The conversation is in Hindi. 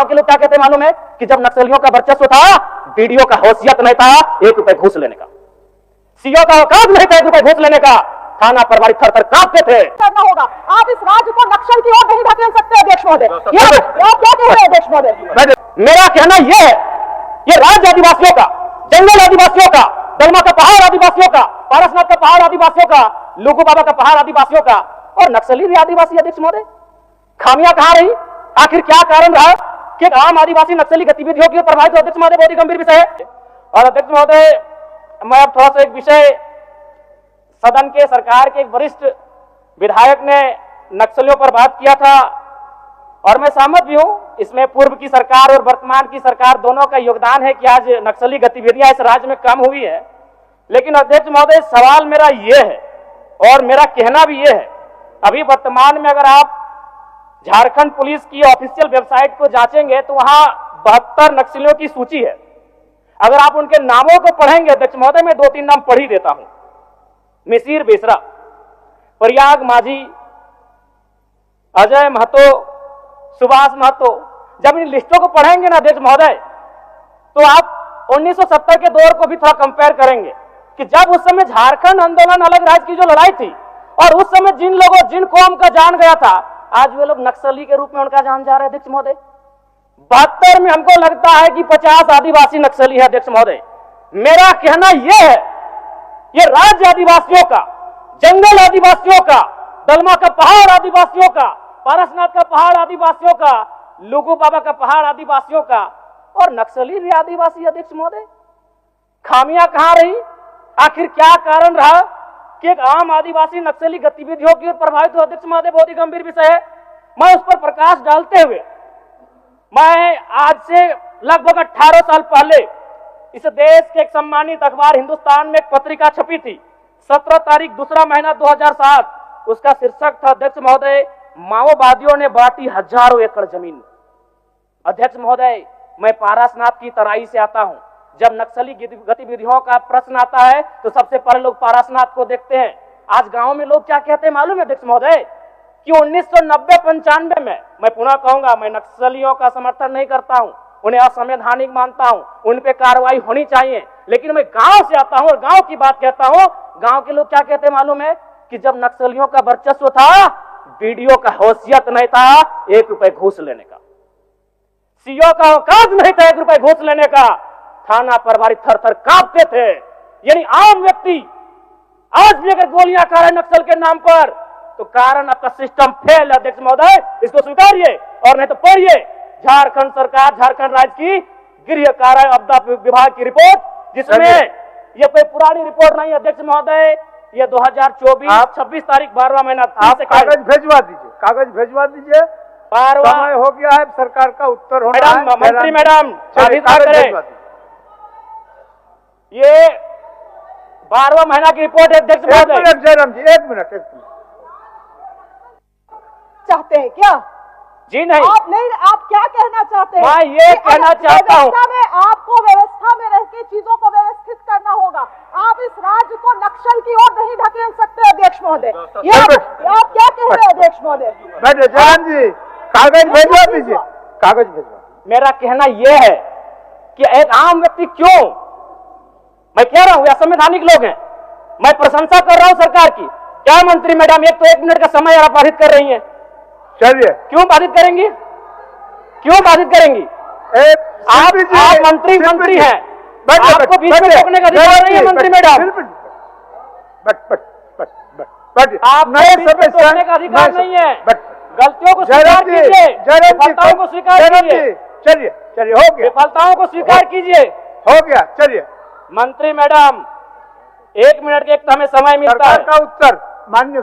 गांव के लोग क्या कहते हैं मालूम है कि जब नक्सलियों का वर्चस्व था, वीडियो का हैसियत नहीं था 1 रुपए घूस लेने का, सीओ का औकात नहीं था 1 रुपए घूस लेने का, थाना प्रभारी थर थर कांपते थे। करना होगा, आप इस राज्य को नक्सल की ओर नहीं ढकेल सकते अध्यक्ष महोदय। आप क्या कह रहे हैं अध्यक्ष महोदय? मेरा कहना यह है, ये राज्य आदिवासियों का, जंगल आदिवासियों का, दलमा का पहाड़ आदिवासियों का, पारसनाथ का पहाड़ आदिवासियों का, लुगु बाबा का पहाड़ आदिवासियों का, और नक्सली भी आदिवासी। अध्यक्ष महोदय, खामियां कहां रही? आखिर क्या कारण रहा कि आम आदिवासी नक्सली गतिविधियों की प्रभावित? अध्यक्ष महोदय, बहुत ही गंभीर विषय है। और अध्यक्ष महोदय, मैं अब थोड़ा सा एक विषय, सदन के सरकार के एक वरिष्ठ विधायक ने नक्सलियों पर बात किया था, और मैं सहमत भी हूं, इसमें पूर्व की सरकार और वर्तमान की सरकार दोनों का योगदान है कि आज नक्सली गतिविधियां इस राज्य में कम हुई है। लेकिन अध्यक्ष महोदय, सवाल मेरा यह है और मेरा कहना भी यह है, अभी वर्तमान में अगर आप झारखंड पुलिस की ऑफिशियल वेबसाइट को जांचेंगे तो वहां 72 नक्सलियों की सूची है। अगर आप उनके नामों को पढ़ेंगे अध्यक्ष महोदय, मैं 2-3 नाम पढ़ ही देता हूं। मिसिर बेसरा, प्रयाग माझी, अजय महतो, सुभाष महतो। जब इन लिस्टों को पढ़ेंगे ना अध्यक्ष महोदय, तो आप 1970 के दौर को भी थोड़ा कंपेयर करेंगे कि जब उस समय झारखंड आंदोलन, अलग राज्य की जो लड़ाई थी, और उस समय जिन लोगों, जिन कौम का जान गया था, आज वे लोग नक्सली के रूप में उनका जान जा रहा है। अध्यक्ष महोदय, 72 में हमको लगता है कि 50 आदिवासी नक्सली है। अध्यक्ष महोदय, मेरा कहना यह है, ये राज्य आदिवासियों का, जंगल आदिवासियों का, दलमा का पहाड़ आदिवासियों का, पारसनाथ का पहाड़ आदिवासियों का, लुगु बाबा का पहाड़ आदिवासियों का, और नक्सली भी आदिवासी। अध्यक्ष महोदय, खामियां कहां रही? आखिर क्या कारण रहा कि एक आम आदिवासी नक्सली गतिविधियों की ओर प्रभावित हो? अध्यक्ष महोदय, बहुत ही गंभीर विषय है। मैं उस पर प्रकाश डालते हुए, मैं आज से लगभग 18 साल पहले इस देश के एक सम्मानित अखबार हिंदुस्तान में एक पत्रिका छपी थी, 17 तारीख 2रा महीना 2007। उसका शीर्षक था, अध्यक्ष महोदय, माओवादियों ने बांटी हजारों एकड़ जमीन। अध्यक्ष महोदय, मैं पारसनाथ की तराई से आता हूं। जब नक्सली गतिविधियों का प्रश्न आता है तो सबसे पहले लोग पारसनाथ को देखते हैं। आज गांव में लोग क्या कहते हैं मालूम है अध्यक्ष महोदय, कि 1990-95 में, मैं पुनः कहूंगा, मैं नक्सलियों का समर्थन नहीं करता हूं, उन्हें असंवैधानिक मानता हूं, उन पे कार्रवाई होनी चाहिए, लेकिन मैं गांव से आता हूं और गांव की बात कहता हूं। गांव के लोग क्या कहते हैं मालूम है, कि जब नक्सलियों का वर्चस्व था, वीडियो का हैसियत नहीं था 1 रुपए घूस लेने का, सीओ का औकात नहीं था 1 रुपए घूस लेने का, थाना प्रभारी थर थर कांपते थे। यानी आम व्यक्ति आज भी अगर गोलियां खा रहे नक्सल के नाम पर, तो कारण आपका सिस्टम फेल है। अध्यक्ष महोदय, इसको स्वीकारिए, और नहीं तो पढ़िए झारखंड सरकार, झारखंड राज्य की गृह कार्य आपदा विभाग की रिपोर्ट, जिसमें यह कोई पुरानी रिपोर्ट नहीं। अध्यक्ष महोदय, ये 2024 26 तारीख 12वां महीना। आप कागज भेजवा दीजिए, कागज भेजवा दीजिए। 12वां समय हो गया है, सरकार का उत्तर होना है। मंत्री मैडम, ये 12वां महीना की रिपोर्ट है। अध्यक्ष महोदय, जयराम जी, एक मिनट चाहते हैं क्या? जी नहीं, आप नहीं, आप क्या कहना चाहते हैं? मैं ये कहना चाहता हूं, आपको व्यवस्था में रह के चीजों को व्यवस्थित करना होगा। आप इस राज्य को नक्सल की ओर नहीं ढकेल सकते अध्यक्ष महोदय। ये आप क्या कह रहे हैं अध्यक्ष महोदय? बैठे जयराम जी, कागज भेजवा दीजिए, कागज भेजवा। मेरा कहना यह है कि एक आम व्यक्ति क्यों, मैं कह रहा हूं असंवैधानिक लोग हैं, मैं प्रशंसा कर रहा हूं सरकार की। क्या मंत्री मैडम, एक तो 1 मिनट का समय आप बाधित कर रही हैं, चलिए। क्यों बाधित करेंगी? क्यों बाधित करेंगी? आप मंत्री हैं, आपको बीच में रोकने का अधिकार नहीं है मंत्री मैडम। आपको बीच में रोकने का अधिकार नहीं है। गलतियों को स्वीकार कीजिए, विफलताओं को स्वीकार कीजिए। चलिए चलिए, हो गया। विफलताओं को स्वीकार कीजिए, हो गया। चलिए मंत्री मैडम, 1 मिनट के एक हमें समय मिलता है। सरकार का उत्तर माननीय